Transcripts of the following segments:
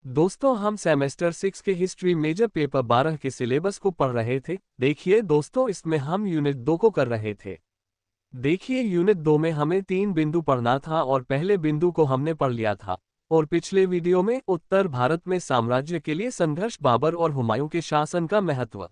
दोस्तों, हम सेमेस्टर 6 के हिस्ट्री मेजर पेपर 12 के सिलेबस को पढ़ रहे थे। देखिए दोस्तों, इसमें हम यूनिट 2 को कर रहे थे। देखिए, यूनिट 2 में हमें 3 बिंदु पढ़ना था और पहले बिंदु को हमने पढ़ लिया था। और पिछले वीडियो में उत्तर भारत में साम्राज्य के लिए संघर्ष, बाबर और हुमायूं के शासन का महत्व,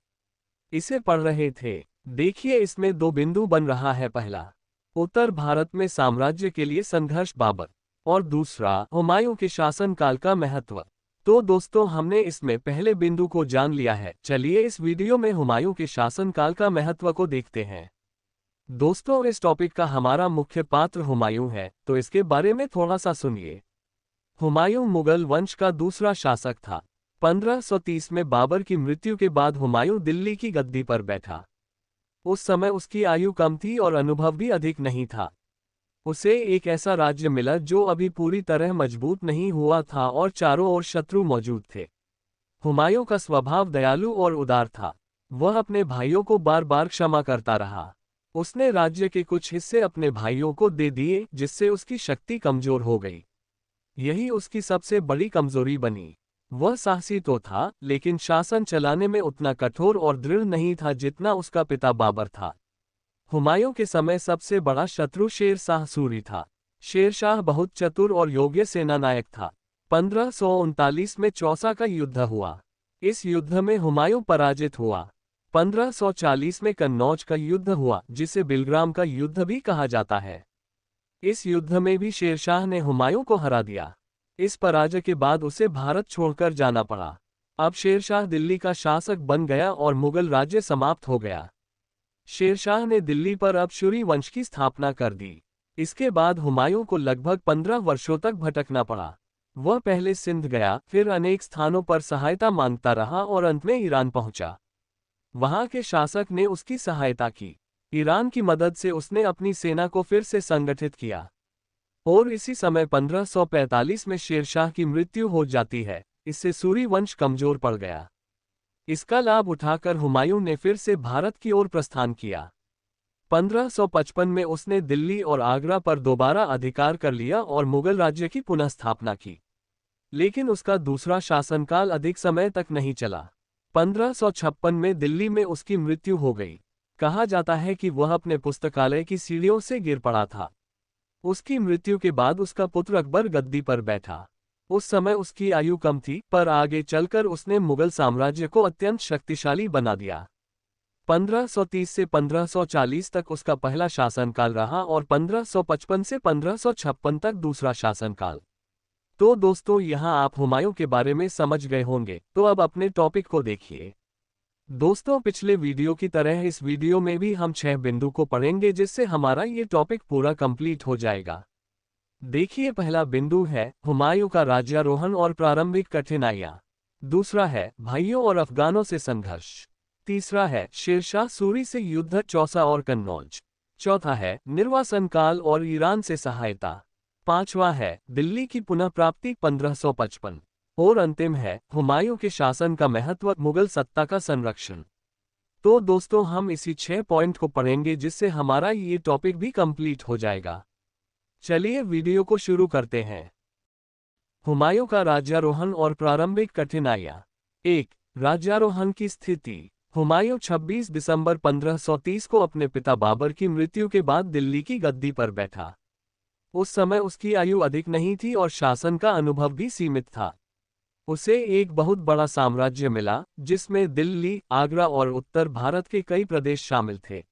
इसे पढ़ रहे थे। देखिए, इसमें 2 बिंदु बन रहा है। पहला, उत्तर भारत में साम्राज्य के लिए संघर्ष, बाबर, और दूसरा, हुमायूं के शासनकाल का महत्व। तो दोस्तों, हमने इसमें पहले बिंदु को जान लिया है। चलिए इस वीडियो में हुमायूं के शासनकाल का महत्व को देखते हैं। दोस्तों, इस टॉपिक का हमारा मुख्य पात्र हुमायूं है, तो इसके बारे में थोड़ा सा सुनिए। हुमायूं मुगल वंश का दूसरा शासक था। 1530 में बाबर की मृत्यु के बाद हुमायूं दिल्ली की गद्दी पर बैठा। उस समय उसकी आयु कम थी और अनुभव भी अधिक नहीं था। उसे एक ऐसा राज्य मिला जो अभी पूरी तरह मजबूत नहीं हुआ था और चारों ओर शत्रु मौजूद थे। हुमायूं का स्वभाव दयालु और उदार था। वह अपने भाइयों को बार बार क्षमा करता रहा। उसने राज्य के कुछ हिस्से अपने भाइयों को दे दिए, जिससे उसकी शक्ति कमजोर हो गई। यही उसकी सबसे बड़ी कमजोरी बनी। वह साहसी तो था, लेकिन शासन चलाने में उतना कठोर और दृढ़ नहीं था जितना उसका पिता बाबर था। हुमायूं के समय सबसे बड़ा शत्रु शेर शाह सूरी था। शेरशाह बहुत चतुर और योग्य सेनानायक था। 1539 में चौसा का युद्ध हुआ। इस युद्ध में हुमायूं पराजित हुआ। 1540 में कन्नौज का युद्ध हुआ, जिसे बिलग्राम का युद्ध भी कहा जाता है। इस युद्ध में भी शेरशाह ने हुमायूं को हरा दिया। इस पराजय के बाद उसे भारत छोड़कर जाना पड़ा। अब शेरशाह दिल्ली का शासक बन गया और मुगल राज्य समाप्त हो गया। शेरशाह ने दिल्ली पर अब सूरी वंश की स्थापना कर दी। इसके बाद हुमायूं को लगभग 15 वर्षों तक भटकना पड़ा। वह पहले सिंध गया, फिर अनेक स्थानों पर सहायता मांगता रहा और अंत में ईरान पहुंचा। वहां के शासक ने उसकी सहायता की। ईरान की मदद से उसने अपनी सेना को फिर से संगठित किया। और इसी समय 1545 में शेरशाह की मृत्यु हो जाती है। इससे सूरी वंश कमजोर पड़ गया। इसका लाभ उठाकर हुमायूं ने फिर से भारत की ओर प्रस्थान किया। 1555 में उसने दिल्ली और आगरा पर दोबारा अधिकार कर लिया और मुगल राज्य की पुनः स्थापना की। लेकिन उसका दूसरा शासनकाल अधिक समय तक नहीं चला। 1556 में दिल्ली में उसकी मृत्यु हो गई। कहा जाता है कि वह अपने पुस्तकालय की सीढ़ियों से गिर पड़ा था। उसकी मृत्यु के बाद उसका पुत्र अकबर गद्दी पर बैठा। उस समय उसकी आयु कम थी, पर आगे चलकर उसने मुगल साम्राज्य को अत्यंत शक्तिशाली बना दिया। 1530 से 1540 तक उसका पहला शासनकाल रहा और 1555 से 1556 तक दूसरा शासनकाल। तो दोस्तों, यहाँ आप हुमायूं के बारे में समझ गए होंगे। तो अब अपने टॉपिक को देखिए। दोस्तों, पिछले वीडियो की तरह इस वीडियो में भी हम 6 बिंदु को पढ़ेंगे, जिससे हमारा ये टॉपिक पूरा कंप्लीट हो जाएगा। देखिए, पहला बिंदु है हुमायूं का राज्यारोहण और प्रारंभिक कठिनाइयां। दूसरा है भाइयों और अफगानों से संघर्ष। तीसरा है शेरशाह सूरी से युद्ध, चौसा और कन्नौज। चौथा है निर्वासन काल और ईरान से सहायता। पांचवा है दिल्ली की पुनः प्राप्ति 1555। और अंतिम है हुमायूं के शासन का महत्व, मुगल सत्ता का संरक्षण। तो दोस्तों, हम इसी 6 पॉइंट को पढ़ेंगे, जिससे हमारा ये टॉपिक भी कंप्लीट हो जाएगा। चलिए वीडियो को शुरू करते हैं। हुमायूं का राज्यारोहण और प्रारंभिक कठिनाइयां। 1. राज्यारोहण की स्थिति। हुमायूं 26 दिसंबर 1530 को अपने पिता बाबर की मृत्यु के बाद दिल्ली की गद्दी पर बैठा। उस समय उसकी आयु अधिक नहीं थी और शासन का अनुभव भी सीमित था। उसे एक बहुत बड़ा साम्राज्य मिला, जिसमें दिल्ली, आगरा और उत्तर भारत के कई प्रदेश शामिल थे।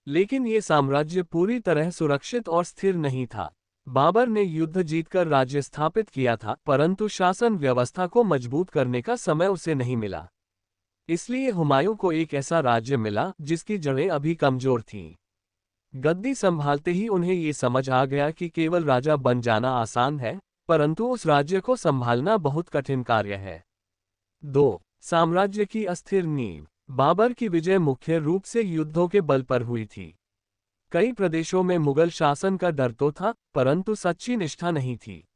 लेकिन ये साम्राज्य पूरी तरह सुरक्षित और स्थिर नहीं था। बाबर ने युद्ध जीतकर राज्य स्थापित किया था, परंतु शासन व्यवस्था को मजबूत करने का समय उसे नहीं मिला। इसलिए हुमायूं को एक ऐसा राज्य मिला जिसकी जड़ें अभी कमजोर थीं। गद्दी संभालते ही उन्हें ये समझ आ गया कि केवल राजा बन जाना आसान है, परंतु उस राज्य को संभालना बहुत कठिन कार्य है। 2. साम्राज्य की अस्थिर नींव। बाबर की विजय मुख्य रूप से युद्धों के बल पर हुई थी। कई प्रदेशों में मुगल शासन का डर तो था, परंतु सच्ची निष्ठा नहीं थी।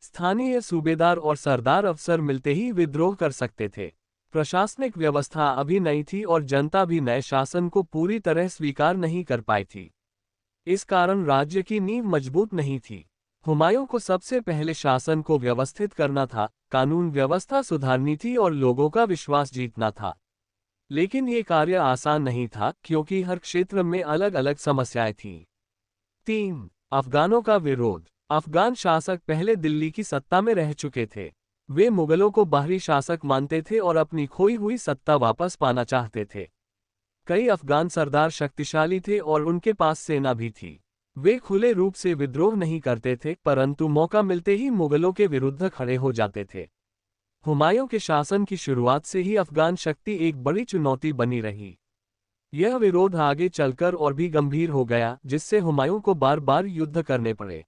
स्थानीय सूबेदार और सरदार अफसर मिलते ही विद्रोह कर सकते थे। प्रशासनिक व्यवस्था अभी नई थी और जनता भी नए शासन को पूरी तरह स्वीकार नहीं कर पाई थी। इस कारण राज्य की नींव मजबूत नहीं थी। हुमायूं को सबसे पहले शासन को व्यवस्थित करना था, कानून व्यवस्था सुधारनी थी और लोगों का विश्वास जीतना था। लेकिन ये कार्य आसान नहीं था, क्योंकि हर क्षेत्र में अलग अलग समस्याएं थीं। 3. अफगानों का विरोध। अफगान शासक पहले दिल्ली की सत्ता में रह चुके थे। वे मुगलों को बाहरी शासक मानते थे और अपनी खोई हुई सत्ता वापस पाना चाहते थे। कई अफगान सरदार शक्तिशाली थे और उनके पास सेना भी थी। वे खुले रूप से विद्रोह नहीं करते थे, परंतु मौका मिलते ही मुगलों के विरुद्ध खड़े हो जाते थे। हुमायूं के शासन की शुरुआत से ही अफगान शक्ति एक बड़ी चुनौती बनी रही। यह विरोध आगे चलकर और भी गंभीर हो गया, जिससे हुमायूं को बार बार युद्ध करने पड़े।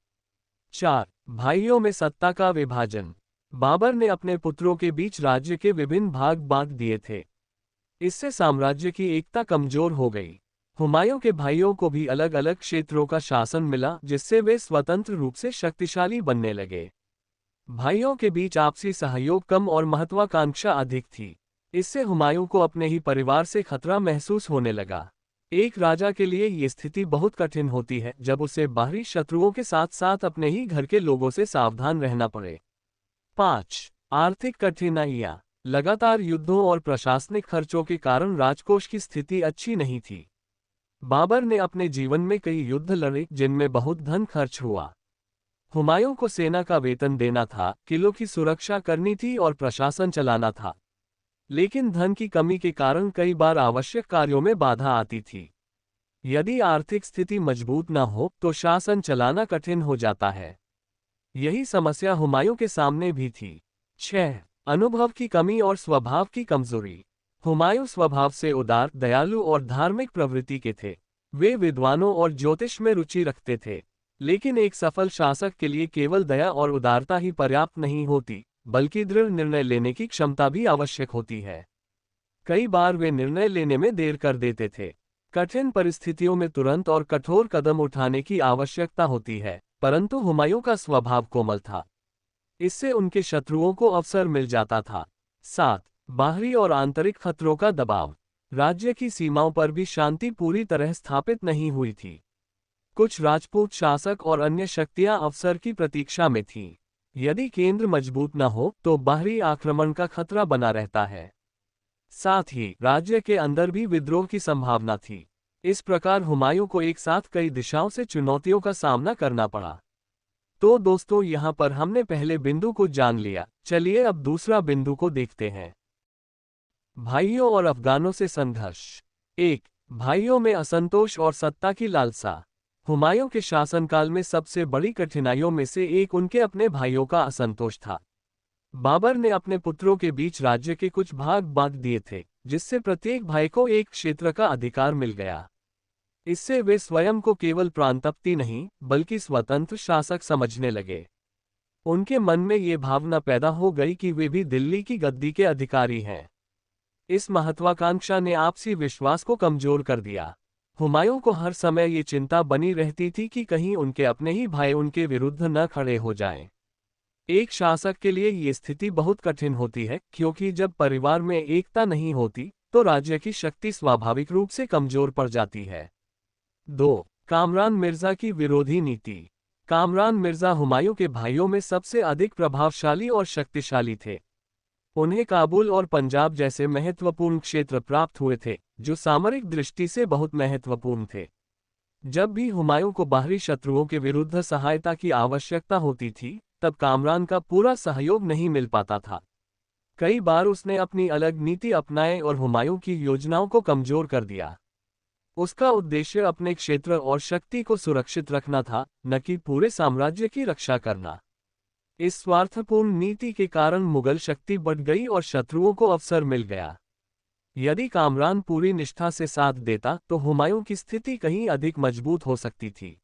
4. भाइयों में सत्ता का विभाजन। बाबर ने अपने पुत्रों के बीच राज्य के विभिन्न भाग बांट दिए थे। इससे साम्राज्य की एकता कमजोर हो गई। हुमायूं के भाइयों को भी अलग अलग क्षेत्रों का शासन मिला, जिससे वे स्वतंत्र रूप से शक्तिशाली बनने लगे। भाइयों के बीच आपसी सहयोग कम और महत्वाकांक्षा अधिक थी। इससे हुमायूं को अपने ही परिवार से खतरा महसूस होने लगा। एक राजा के लिए ये स्थिति बहुत कठिन होती है, जब उसे बाहरी शत्रुओं के साथ साथ अपने ही घर के लोगों से सावधान रहना पड़े। 5. आर्थिक कठिनाइयां। लगातार युद्धों और प्रशासनिक खर्चों के कारण राजकोष की स्थिति अच्छी नहीं थी। बाबर ने अपने जीवन में कई युद्ध लड़े, जिनमें बहुत धन खर्च हुआ। हुमायूं को सेना का वेतन देना था, किलों की सुरक्षा करनी थी और प्रशासन चलाना था। लेकिन धन की कमी के कारण कई बार आवश्यक कार्यों में बाधा आती थी। यदि आर्थिक स्थिति मजबूत न हो तो शासन चलाना कठिन हो जाता है। यही समस्या हुमायूं के सामने भी थी। 6. अनुभव की कमी और स्वभाव की कमजोरी। हुमायूं स्वभाव से उदार, दयालु और धार्मिक प्रवृत्ति के थे। वे विद्वानों और ज्योतिष में रुचि रखते थे। लेकिन एक सफल शासक के लिए केवल दया और उदारता ही पर्याप्त नहीं होती, बल्कि दृढ़ निर्णय लेने की क्षमता भी आवश्यक होती है। कई बार वे निर्णय लेने में देर कर देते थे। कठिन परिस्थितियों में तुरंत और कठोर कदम उठाने की आवश्यकता होती है, परंतु हुमायूं का स्वभाव कोमल था। इससे उनके शत्रुओं को अवसर मिल जाता था। 7. बाहरी और आंतरिक खतरों का दबाव। राज्य की सीमाओं पर भी शांति पूरी तरह स्थापित नहीं हुई थी। कुछ राजपूत शासक और अन्य शक्तियां अवसर की प्रतीक्षा में थीं। यदि केंद्र मजबूत न हो तो बाहरी आक्रमण का खतरा बना रहता है। साथ ही राज्य के अंदर भी विद्रोह की संभावना थी। इस प्रकार हुमायूं को एक साथ कई दिशाओं से चुनौतियों का सामना करना पड़ा। तो दोस्तों, यहाँ पर हमने पहले बिंदु को जान लिया। चलिए अब दूसरा बिंदु को देखते हैं। भाइयों और अफगानों से संघर्ष। 1. भाइयों में असंतोष और सत्ता की लालसा। हुमायूं के शासनकाल में सबसे बड़ी कठिनाइयों में से एक उनके अपने भाइयों का असंतोष था। बाबर ने अपने पुत्रों के बीच राज्य के कुछ भाग बांट दिए थे, जिससे प्रत्येक भाई को एक क्षेत्र का अधिकार मिल गया। इससे वे स्वयं को केवल प्रांतपति नहीं, बल्कि स्वतंत्र शासक समझने लगे। उनके मन में ये भावना पैदा हो गई कि वे भी दिल्ली की गद्दी के अधिकारी हैं। इस महत्वाकांक्षा ने आपसी विश्वास को कमजोर कर दिया। हुमायूं को हर समय ये चिंता बनी रहती थी कि कहीं उनके अपने ही भाई उनके विरुद्ध न खड़े हो जाएं। एक शासक के लिए ये स्थिति बहुत कठिन होती है, क्योंकि जब परिवार में एकता नहीं होती तो राज्य की शक्ति स्वाभाविक रूप से कमजोर पड़ जाती है। 2. कामरान मिर्जा की विरोधी नीति। कामरान मिर्जा हुमायूं के भाइयों में सबसे अधिक प्रभावशाली और शक्तिशाली थे। उन्हें काबुल और पंजाब जैसे महत्वपूर्ण क्षेत्र प्राप्त हुए थे, जो सामरिक दृष्टि से बहुत महत्वपूर्ण थे। जब भी हुमायूं को बाहरी शत्रुओं के विरुद्ध सहायता की आवश्यकता होती थी, तब कामरान का पूरा सहयोग नहीं मिल पाता था। कई बार उसने अपनी अलग नीति अपनाई और हुमायूं की योजनाओं को कमजोर कर दिया। उसका उद्देश्य अपने क्षेत्र और शक्ति को सुरक्षित रखना था, न कि पूरे साम्राज्य की रक्षा करना। इस स्वार्थपूर्ण नीति के कारण मुगल शक्ति बढ़ गई और शत्रुओं को अवसर मिल गया। यदि कामरान पूरी निष्ठा से साथ देता तो हुमायूं की स्थिति कहीं अधिक मजबूत हो सकती थी।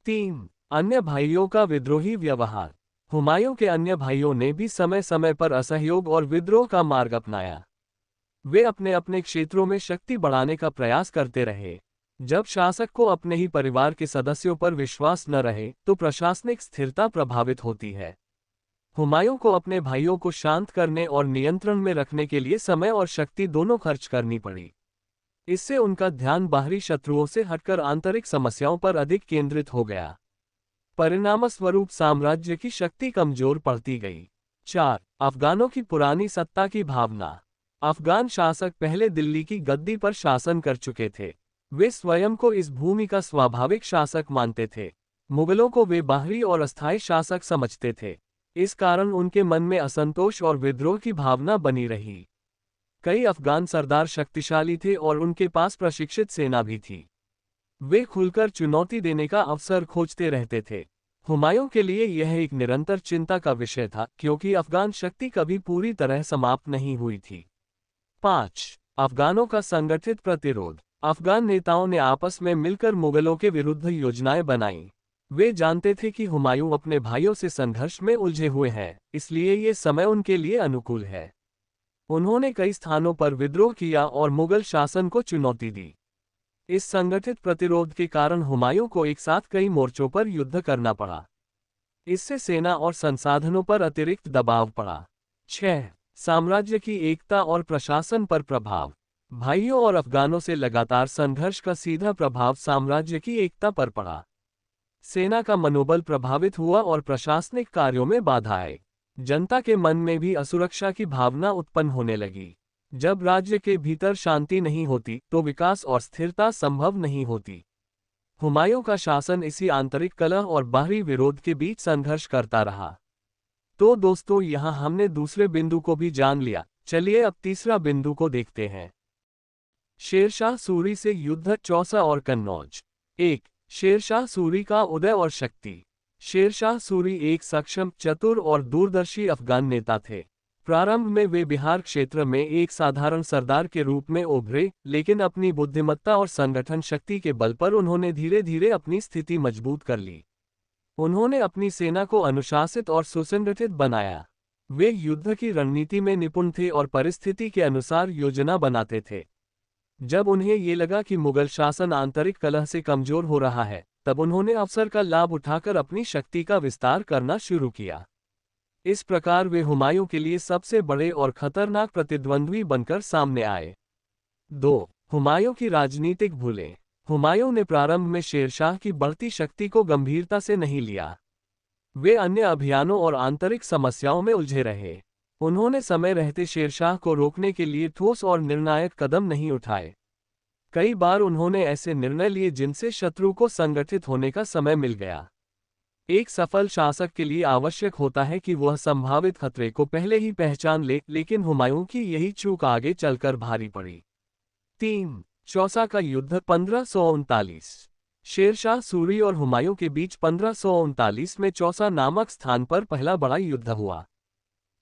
3. अन्य भाइयों का विद्रोही व्यवहार। हुमायूं के अन्य भाइयों ने भी समय समय पर असहयोग और विद्रोह का मार्ग अपनाया। वे अपने अपने क्षेत्रों में शक्ति बढ़ाने का प्रयास करते रहे। जब शासक को अपने ही परिवार के सदस्यों पर विश्वास न रहे तो प्रशासनिक स्थिरता प्रभावित होती है। हुमायूं को अपने भाइयों को शांत करने और नियंत्रण में रखने के लिए समय और शक्ति दोनों खर्च करनी पड़ी। इससे उनका ध्यान बाहरी शत्रुओं से हटकर आंतरिक समस्याओं पर अधिक केंद्रित हो गया। परिणामस्वरूप साम्राज्य की शक्ति कमजोर पड़ती गई। 4. अफगानों की पुरानी सत्ता की भावना। अफगान शासक पहले दिल्ली की गद्दी पर शासन कर चुके थे। वे स्वयं को इस भूमि का स्वाभाविक शासक मानते थे। मुगलों को वे बाहरी और अस्थायी शासक समझते थे। इस कारण उनके मन में असंतोष और विद्रोह की भावना बनी रही। कई अफगान सरदार शक्तिशाली थे और उनके पास प्रशिक्षित सेना भी थी। वे खुलकर चुनौती देने का अवसर खोजते रहते थे। हुमायूं के लिए यह एक निरंतर चिंता का विषय था, क्योंकि अफगान शक्ति कभी पूरी तरह समाप्त नहीं हुई थी। 5. अफगानों का संगठित प्रतिरोध। अफगान नेताओं ने आपस में मिलकर मुगलों के विरुद्ध योजनाएं बनाईं। वे जानते थे कि हुमायूं अपने भाइयों से संघर्ष में उलझे हुए हैं, इसलिए ये समय उनके लिए अनुकूल है। उन्होंने कई स्थानों पर विद्रोह किया और मुगल शासन को चुनौती दी। इस संगठित प्रतिरोध के कारण हुमायूं को एक साथ कई मोर्चों पर युद्ध करना पड़ा। इससे सेना और संसाधनों पर अतिरिक्त दबाव पड़ा। 6. साम्राज्य की एकता और प्रशासन पर प्रभाव। भाइयों और अफगानों से लगातार संघर्ष का सीधा प्रभाव साम्राज्य की एकता पर पड़ा। सेना का मनोबल प्रभावित हुआ और प्रशासनिक कार्यों में बाधा आई। जनता के मन में भी असुरक्षा की भावना उत्पन्न होने लगी। जब राज्य के भीतर शांति नहीं होती तो विकास और स्थिरता संभव नहीं होती। हुमायूं का शासन इसी आंतरिक कलह और बाहरी विरोध के बीच संघर्ष करता रहा। तो दोस्तों, यहाँ हमने दूसरे बिंदु को भी जान लिया। चलिए अब तीसरा बिंदु को देखते हैं। शेरशाह सूरी से युद्ध, चौसा और कन्नौज। 1. शेरशाह सूरी का उदय और शक्ति। शेरशाह सूरी एक सक्षम, चतुर और दूरदर्शी अफगान नेता थे। प्रारंभ में वे बिहार क्षेत्र में एक साधारण सरदार के रूप में उभरे, लेकिन अपनी बुद्धिमत्ता और संगठन शक्ति के बल पर उन्होंने धीरे धीरे अपनी स्थिति मजबूत कर ली। उन्होंने अपनी सेना को अनुशासित और सुसंगठित बनाया। वे युद्ध की रणनीति में निपुण थे और परिस्थिति के अनुसार योजना बनाते थे। जब उन्हें ये लगा कि मुगल शासन आंतरिक कलह से कमजोर हो रहा है, तब उन्होंने अवसर का लाभ उठाकर अपनी शक्ति का विस्तार करना शुरू किया। इस प्रकार वे हुमायूं के लिए सबसे बड़े और खतरनाक प्रतिद्वंद्वी बनकर सामने आए। 2. हुमायूं की राजनीतिक भूलें। हुमायूं ने प्रारंभ में शेरशाह की बढ़ती शक्ति को गंभीरता से नहीं लिया। वे अन्य अभियानों और आंतरिक समस्याओं में उलझे रहे। उन्होंने समय रहते शेरशाह को रोकने के लिए ठोस और निर्णायक कदम नहीं उठाए। कई बार उन्होंने ऐसे निर्णय लिए जिनसे शत्रु को संगठित होने का समय मिल गया। एक सफल शासक के लिए आवश्यक होता है कि वह संभावित खतरे को पहले ही पहचान ले, लेकिन हुमायूं की यही चूक आगे चलकर भारी पड़ी। 3. चौसा का युद्ध, 1539। शेरशाह सूरी और हुमायूं के बीच 1539 में चौसा नामक स्थान पर पहला बड़ा युद्ध हुआ।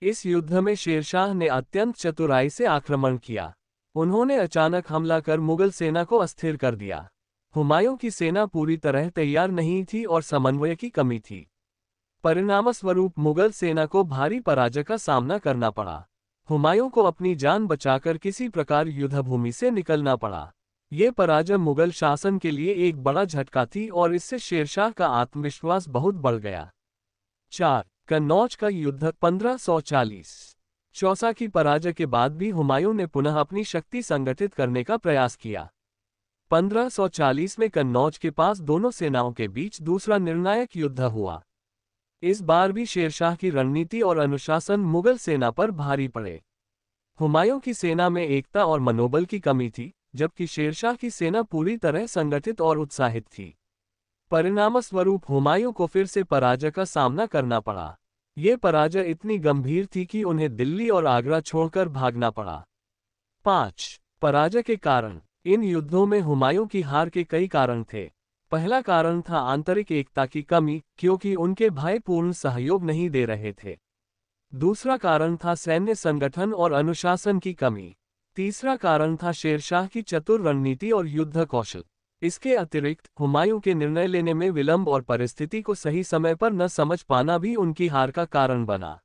इस युद्ध में शेरशाह ने अत्यंत चतुराई से आक्रमण किया। उन्होंने अचानक हमला कर मुगल सेना को अस्थिर कर दिया। हुमायूं की सेना पूरी तरह तैयार नहीं थी और समन्वय की कमी थी। परिणामस्वरूप मुगल सेना को भारी पराजय का सामना करना पड़ा। हुमायूं को अपनी जान बचाकर किसी प्रकार युद्धभूमि से निकलना पड़ा। ये पराजय मुगल शासन के लिए एक बड़ा झटका थी और इससे शेरशाह का आत्मविश्वास बहुत बढ़ गया। 4. कन्नौज का युद्ध, 1540। चौसा की पराजय के बाद भी हुमायूं ने पुनः अपनी शक्ति संगठित करने का प्रयास किया। 1540 में कन्नौज के पास दोनों सेनाओं के बीच दूसरा निर्णायक युद्ध हुआ। इस बार भी शेरशाह की रणनीति और अनुशासन मुगल सेना पर भारी पड़े। हुमायूं की सेना में एकता और मनोबल की कमी थी, जबकि शेरशाह की सेना पूरी तरह संगठित और उत्साहित थी। परिणामस्वरूप हुमायूं को फिर से पराजय का सामना करना पड़ा। ये पराजय इतनी गंभीर थी कि उन्हें दिल्ली और आगरा छोड़कर भागना पड़ा। 5. पराजय के कारण। इन युद्धों में हुमायूं की हार के कई कारण थे। पहला कारण था आंतरिक एकता की कमी, क्योंकि उनके भाई पूर्ण सहयोग नहीं दे रहे थे। दूसरा कारण था सैन्य संगठन और अनुशासन की कमी। तीसरा कारण था शेरशाह की चतुर रणनीति और युद्ध कौशल। इसके अतिरिक्त हुमायूं के निर्णय लेने में विलंब और परिस्थिति को सही समय पर न समझ पाना भी उनकी हार का कारण बना।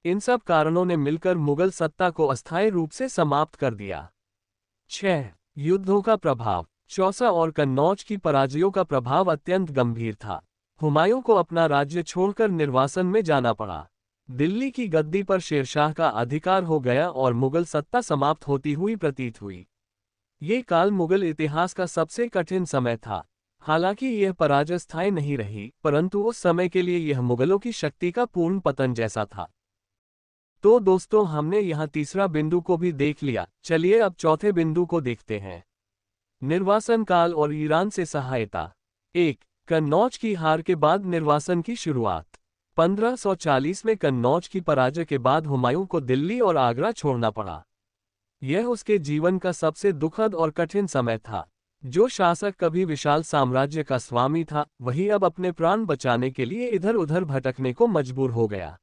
इन सब कारणों ने मिलकर मुगल सत्ता को अस्थायी रूप से समाप्त कर दिया। 6. युद्धों का प्रभाव। चौसा और कन्नौज की पराजयों का प्रभाव अत्यंत गंभीर था। हुमायूं को अपना राज्य छोड़कर निर्वासन में जाना पड़ा। दिल्ली की गद्दी पर शेरशाह का अधिकार हो गया और मुगल सत्ता समाप्त होती हुई प्रतीत हुई। ये काल मुगल इतिहास का सबसे कठिन समय था। हालांकि यह पराजय स्थायी नहीं रही, परंतु उस समय के लिए यह मुगलों की शक्ति का पूर्ण पतन जैसा था। तो दोस्तों, हमने यहाँ तीसरा बिंदु को भी देख लिया। चलिए अब चौथे बिंदु को देखते हैं। निर्वासन काल और ईरान से सहायता। 1. कन्नौज की हार के बाद निर्वासन की शुरुआत। 1540 में कन्नौज की पराजय के बाद हुमायूं को दिल्ली और आगरा छोड़ना पड़ा। यह उसके जीवन का सबसे दुखद और कठिन समय था। जो शासक कभी विशाल साम्राज्य का स्वामी था, वही अब अपने प्राण बचाने के लिए इधर उधर भटकने को मजबूर हो गया।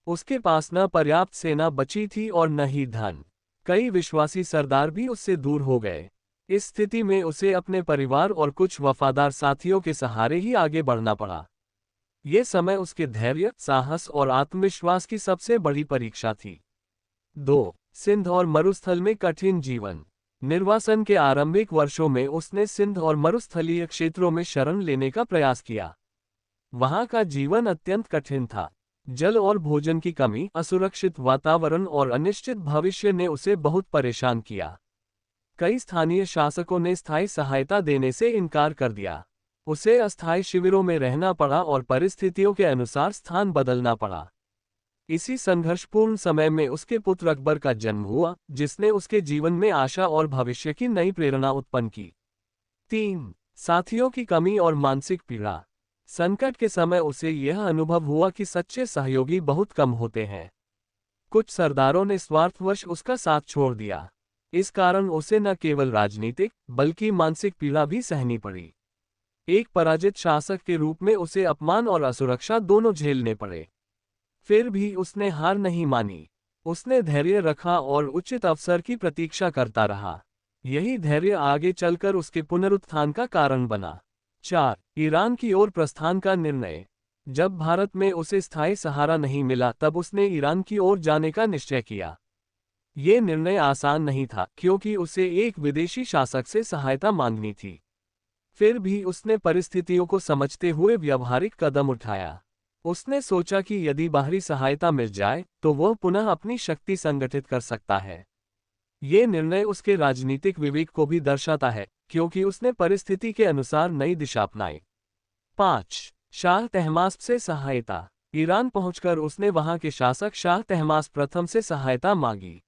उसके पास न पर्याप्त सेना बची थी और न ही धन। कई विश्वासी सरदार भी उससे दूर हो गए। इस स्थिति में उसे अपने परिवार और कुछ वफादार साथियों के सहारे ही आगे बढ़ना पड़ा। ये समय उसके धैर्य, साहस और आत्मविश्वास की सबसे बड़ी परीक्षा थी। 2. सिंध और मरुस्थल में कठिन जीवन। निर्वासन के आरंभिक वर्षों में उसने सिंध और मरुस्थलीय क्षेत्रों में शरण लेने का प्रयास किया। वहां का जीवन अत्यंत कठिन था। जल और भोजन की कमी, असुरक्षित वातावरण और अनिश्चित भविष्य ने उसे बहुत परेशान किया। कई स्थानीय शासकों ने स्थायी सहायता देने से इनकार कर दिया। उसे अस्थायी शिविरों में रहना पड़ा और परिस्थितियों के अनुसार स्थान बदलना पड़ा। इसी संघर्षपूर्ण समय में उसके पुत्र अकबर का जन्म हुआ, जिसने उसके जीवन में आशा और भविष्य की नई प्रेरणा उत्पन्न की। 3. साथियों की कमी और मानसिक पीड़ा। संकट के समय उसे यह अनुभव हुआ कि सच्चे सहयोगी बहुत कम होते हैं। कुछ सरदारों ने स्वार्थवश उसका साथ छोड़ दिया। इस कारण उसे न केवल राजनीतिक बल्कि मानसिक पीड़ा भी सहनी पड़ी। एक पराजित शासक के रूप में उसे अपमान और असुरक्षा दोनों झेलने पड़े। फिर भी उसने हार नहीं मानी। उसने धैर्य रखा और उचित अवसर की प्रतीक्षा करता रहा। यही धैर्य आगे चलकर उसके पुनरुत्थान का कारण बना। 4. ईरान की ओर प्रस्थान का निर्णय। जब भारत में उसे स्थायी सहारा नहीं मिला, तब उसने ईरान की ओर जाने का निश्चय किया। ये निर्णय आसान नहीं था, क्योंकि उसे एक विदेशी शासक से सहायता मांगनी थी। फिर भी उसने परिस्थितियों को समझते हुए व्यावहारिक कदम उठाया। उसने सोचा कि यदि बाहरी सहायता मिल जाए तो वह पुनः अपनी शक्ति संगठित कर सकता है। ये निर्णय उसके राजनीतिक विवेक को भी दर्शाता है, क्योंकि उसने परिस्थिति के अनुसार नई दिशा अपनाई। 5. शाह तहमास्प से सहायता। ईरान पहुंचकर उसने वहां के शासक शाह तहमास्प प्रथम से सहायता मांगी।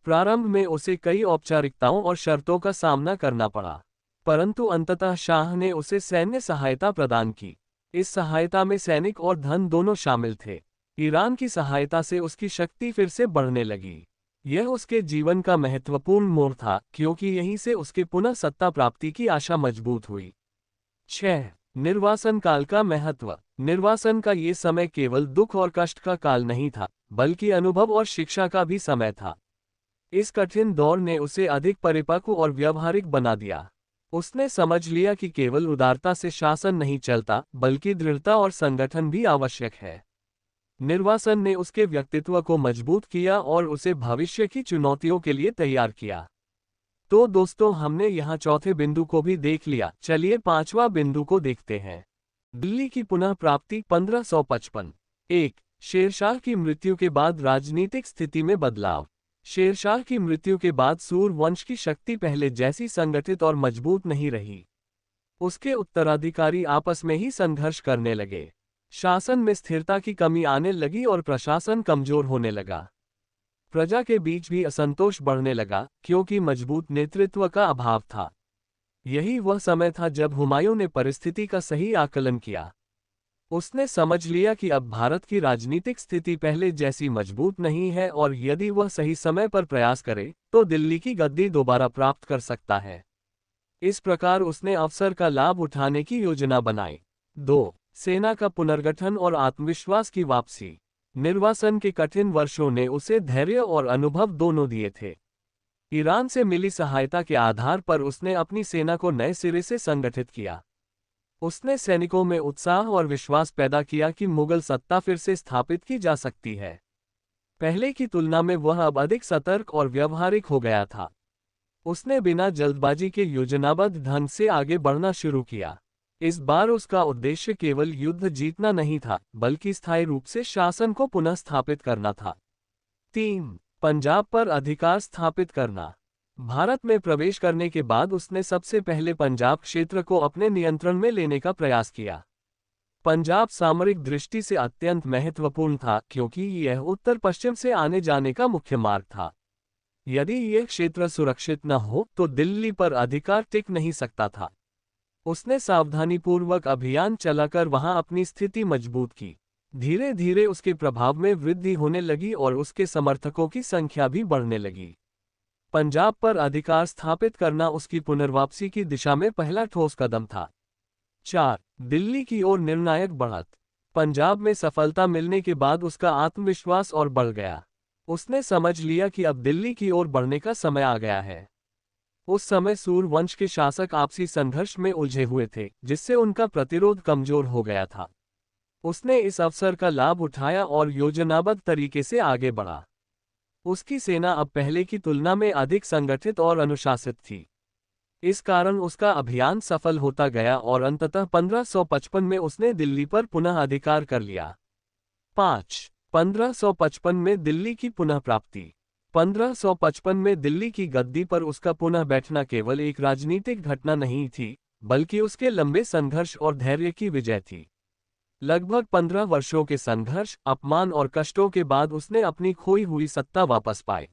प्रारंभ में उसे कई औपचारिकताओं और शर्तों का सामना करना पड़ा, परंतु अंततः शाह ने उसे सैन्य सहायता प्रदान की। इस सहायता में सैनिक और धन दोनों शामिल थे। ईरान की सहायता से उसकी शक्ति फिर से बढ़ने लगी। यह उसके जीवन का महत्वपूर्ण मोड़ था, क्योंकि यहीं से उसके पुनः सत्ता प्राप्ति की आशा मजबूत हुई। 6. निर्वासन काल का महत्व। निर्वासन का ये समय केवल दुख और कष्ट का काल नहीं था, बल्कि अनुभव और शिक्षा का भी समय था। इस कठिन दौर ने उसे अधिक परिपक्व और व्यावहारिक बना दिया। उसने समझ लिया कि केवल उदारता से शासन नहीं चलता, बल्कि दृढ़ता और संगठन भी आवश्यक है। निर्वासन ने उसके व्यक्तित्व को मजबूत किया और उसे भविष्य की चुनौतियों के लिए तैयार किया। तो दोस्तों, हमने यहाँ चौथे बिंदु को भी देख लिया। चलिए पांचवा बिंदु को देखते हैं। दिल्ली की पुनः प्राप्ति 1555। 1. शेरशाह की मृत्यु के बाद राजनीतिक स्थिति में बदलाव। शेरशाह की मृत्यु के बाद सूर वंश की शक्ति पहले जैसी संगठित और मजबूत नहीं रही। उसके उत्तराधिकारी आपस में ही संघर्ष करने लगे। शासन में स्थिरता की कमी आने लगी और प्रशासन कमजोर होने लगा। प्रजा के बीच भी असंतोष बढ़ने लगा, क्योंकि मजबूत नेतृत्व का अभाव था। यही वह समय था जब हुमायूं ने परिस्थिति का सही आकलन किया। उसने समझ लिया कि अब भारत की राजनीतिक स्थिति पहले जैसी मजबूत नहीं है और यदि वह सही समय पर प्रयास करे तो दिल्ली की गद्दी दोबारा प्राप्त कर सकता है। इस प्रकार उसने अवसर का लाभ उठाने की योजना बनाई। 2. सेना का पुनर्गठन और आत्मविश्वास की वापसी। निर्वासन के कठिन वर्षों ने उसे धैर्य और अनुभव दोनों दिए थे। ईरान से मिली सहायता के आधार पर उसने अपनी सेना को नए सिरे से संगठित किया। उसने सैनिकों में उत्साह और विश्वास पैदा किया कि मुगल सत्ता फिर से स्थापित की जा सकती है। पहले की तुलना में वह अब अधिक सतर्क और व्यावहारिक हो गया था। उसने बिना जल्दबाजी के योजनाबद्ध ढंग से आगे बढ़ना शुरू किया। इस बार उसका उद्देश्य केवल युद्ध जीतना नहीं था, बल्कि स्थायी रूप से शासन को पुनः स्थापित करना था। 3. पंजाब पर अधिकार स्थापित करना। भारत में प्रवेश करने के बाद उसने सबसे पहले पंजाब क्षेत्र को अपने नियंत्रण में लेने का प्रयास किया। पंजाब सामरिक दृष्टि से अत्यंत महत्वपूर्ण था क्योंकि यह उत्तर पश्चिम से आने जाने का मुख्य मार्ग था। यदि यह क्षेत्र सुरक्षित न हो तो दिल्ली पर अधिकार टिक नहीं सकता था। उसने सावधानीपूर्वक अभियान चलाकर वहां अपनी स्थिति मजबूत की। धीरे धीरे उसके प्रभाव में वृद्धि होने लगी और उसके समर्थकों की संख्या भी बढ़ने लगी। पंजाब पर अधिकार स्थापित करना उसकी पुनर्वापसी की दिशा में पहला ठोस कदम था। 4. दिल्ली की ओर निर्णायक बढ़त। पंजाब में सफलता मिलने के बाद उसका आत्मविश्वास और बढ़ गया। उसने समझ लिया कि अब दिल्ली की ओर बढ़ने का समय आ गया है। उस समय सूर्यवंश के शासक आपसी संघर्ष में उलझे हुए थे, जिससे उनका प्रतिरोध कमजोर हो गया था। उसने इस अवसर का लाभ उठाया और योजनाबद्ध तरीके से आगे बढ़ा। उसकी सेना अब पहले की तुलना में अधिक संगठित और अनुशासित थी। इस कारण उसका अभियान सफल होता गया और अंततः 1555 में उसने दिल्ली पर पुनः अधिकार कर लिया। 5. 1555 में दिल्ली की पुनः प्राप्ति। 1555 में दिल्ली की गद्दी पर उसका पुनः बैठना केवल एक राजनीतिक घटना नहीं थी, बल्कि उसके लंबे संघर्ष और धैर्य की विजय थी। लगभग 15 वर्षों के संघर्ष, अपमान और कष्टों के बाद उसने अपनी खोई हुई सत्ता वापस पाई।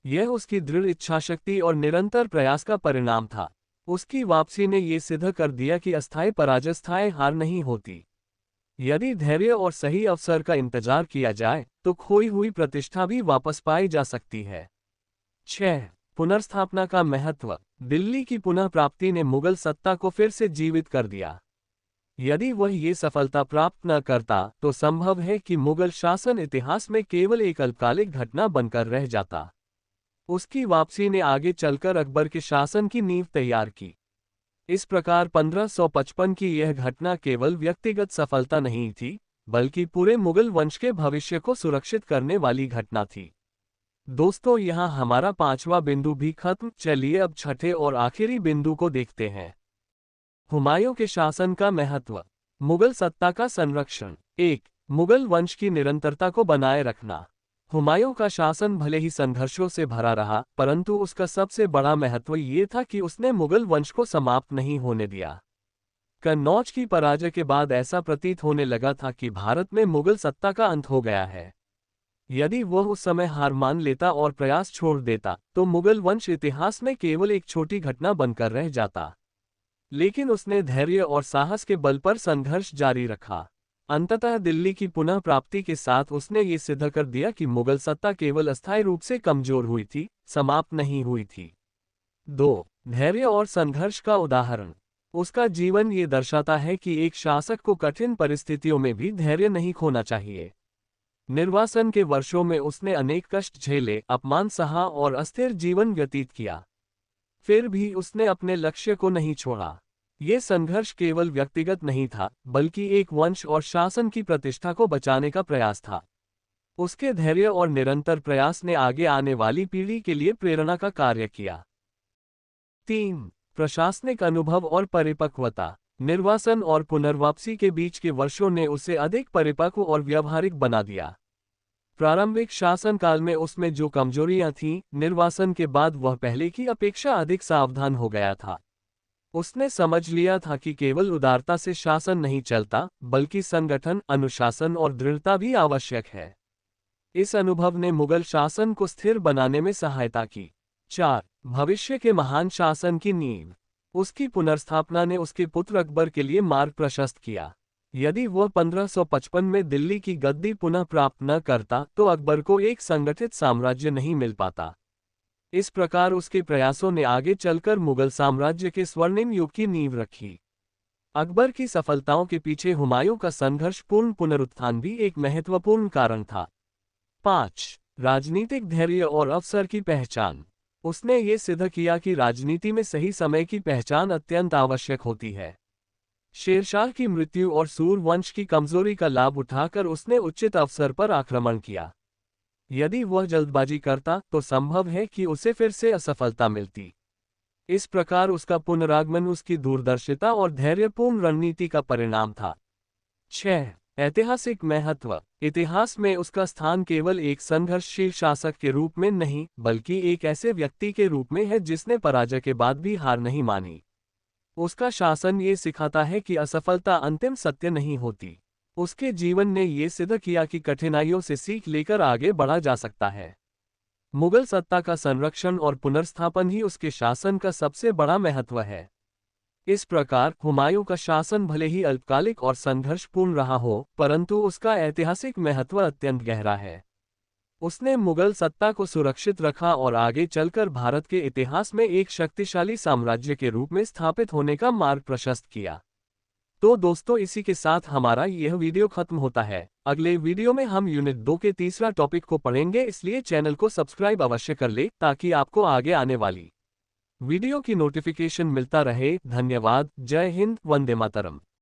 यह उसकी दृढ़ इच्छाशक्ति और निरंतर प्रयास का परिणाम था। उसकी वापसी ने यह सिद्ध कर दिया कि अस्थायी पराजय स्थायी हार नहीं होती। यदि धैर्य और सही अवसर का इंतजार किया जाए तो खोई हुई प्रतिष्ठा भी वापस पाई जा सकती है। 6. पुनर्स्थापना का महत्व। दिल्ली की पुनः प्राप्ति ने मुगल सत्ता को फिर से जीवित कर दिया। यदि वह ये सफलता प्राप्त न करता तो संभव है कि मुगल शासन इतिहास में केवल एक अल्पकालिक घटना बनकर रह जाता। उसकी वापसी ने आगे चलकर अकबर के शासन की नींव तैयार की। इस प्रकार 1555 की यह घटना केवल व्यक्तिगत सफलता नहीं थी, बल्कि पूरे मुगल वंश के भविष्य को सुरक्षित करने वाली घटना थी। दोस्तों, यहाँ हमारा 5वां बिंदु भी खत्म। चलिए अब छठे और आखिरी बिंदु को देखते हैं। हुमायूं के शासन का महत्व। मुगल सत्ता का संरक्षण। 1. मुगल वंश की निरंतरता को बनाए रखना। हुमायूं का शासन भले ही संघर्षों से भरा रहा, परंतु उसका सबसे बड़ा महत्व ये था कि उसने मुगल वंश को समाप्त नहीं होने दिया। कन्नौज की पराजय के बाद ऐसा प्रतीत होने लगा था कि भारत में मुगल सत्ता का अंत हो गया है। यदि वह उस समय हार मान लेता और प्रयास छोड़ देता तो मुगल वंश इतिहास में केवल एक छोटी घटना बनकर रह जाता। लेकिन उसने धैर्य और साहस के बल पर संघर्ष जारी रखा। अंततः दिल्ली की पुनः प्राप्ति के साथ उसने ये सिद्ध कर दिया कि मुगल सत्ता केवल अस्थायी रूप से कमजोर हुई थी, समाप्त नहीं हुई थी। 2. धैर्य और संघर्ष का उदाहरण। उसका जीवन ये दर्शाता है कि एक शासक को कठिन परिस्थितियों में भी धैर्य नहीं खोना चाहिए। निर्वासन के वर्षों में उसने अनेक कष्ट झेले, अपमान सहा और अस्थिर जीवन व्यतीत किया। फिर भी उसने अपने लक्ष्य को नहीं छोड़ा। ये संघर्ष केवल व्यक्तिगत नहीं था, बल्कि एक वंश और शासन की प्रतिष्ठा को बचाने का प्रयास था। उसके धैर्य और निरंतर प्रयास ने आगे आने वाली पीढ़ी के लिए प्रेरणा का कार्य किया। 3. प्रशासनिक अनुभव और परिपक्वता। निर्वासन और पुनर्वापसी के बीच के वर्षों ने उसे अधिक परिपक्व और व्यावहारिक बना दिया। प्रारंभिक शासनकाल में उसमें जो कमजोरियां थीं, निर्वासन के बाद वह पहले की अपेक्षा अधिक सावधान हो गया था। उसने समझ लिया था कि केवल उदारता से शासन नहीं चलता, बल्कि संगठन, अनुशासन और दृढ़ता भी आवश्यक है। इस अनुभव ने मुगल शासन को स्थिर बनाने में सहायता की। 4. भविष्य के महान शासन की नींव। उसकी पुनर्स्थापना ने उसके पुत्र अकबर के लिए मार्ग प्रशस्त किया। यदि वह 1555 में दिल्ली की गद्दी पुनः प्राप्त न करता तो अकबर को एक संगठित साम्राज्य नहीं मिल पाता। इस प्रकार उसके प्रयासों ने आगे चलकर मुगल साम्राज्य के स्वर्णिम युग की नींव रखी। अकबर की सफलताओं के पीछे हुमायूं का संघर्षपूर्ण पुनरुत्थान भी एक महत्वपूर्ण कारण था। 5. राजनीतिक धैर्य और अवसर की पहचान। उसने ये सिद्ध किया कि राजनीति में सही समय की पहचान अत्यंत आवश्यक होती है। शेरशाह की मृत्यु और सूरवंश की कमजोरी का लाभ उठाकर उसने उचित अवसर पर आक्रमण किया। यदि वह जल्दबाजी करता तो संभव है कि उसे फिर से असफलता मिलती। इस प्रकार उसका पुनरागमन उसकी दूरदर्शिता और धैर्यपूर्ण रणनीति का परिणाम था। 6. ऐतिहासिक महत्व। इतिहास में उसका स्थान केवल एक संघर्षशील शासक के रूप में नहीं, बल्कि एक ऐसे व्यक्ति के रूप में है जिसने पराजय के बाद भी हार नहीं मानी। उसका शासन ये सिखाता है कि असफलता अंतिम सत्य नहीं होती। उसके जीवन ने ये सिद्ध किया कि कठिनाइयों से सीख लेकर आगे बढ़ा जा सकता है। मुगल सत्ता का संरक्षण और पुनर्स्थापन ही उसके शासन का सबसे बड़ा महत्व है। इस प्रकार हुमायूं का शासन भले ही अल्पकालिक और संघर्षपूर्ण रहा हो, परंतु उसका ऐतिहासिक महत्व अत्यंत गहरा है। उसने मुगल सत्ता को सुरक्षित रखा और आगे चलकर भारत के इतिहास में एक शक्तिशाली साम्राज्य के रूप में स्थापित होने का मार्ग प्रशस्त किया। तो दोस्तों, इसी के साथ हमारा यह वीडियो खत्म होता है। अगले वीडियो में हम यूनिट 2 के तीसरा टॉपिक को पढ़ेंगे, इसलिए चैनल को सब्सक्राइब अवश्य कर ले ताकि आपको आगे आने वाली वीडियो की नोटिफिकेशन मिलता रहे। धन्यवाद। जय हिंद, वंदे मातरम।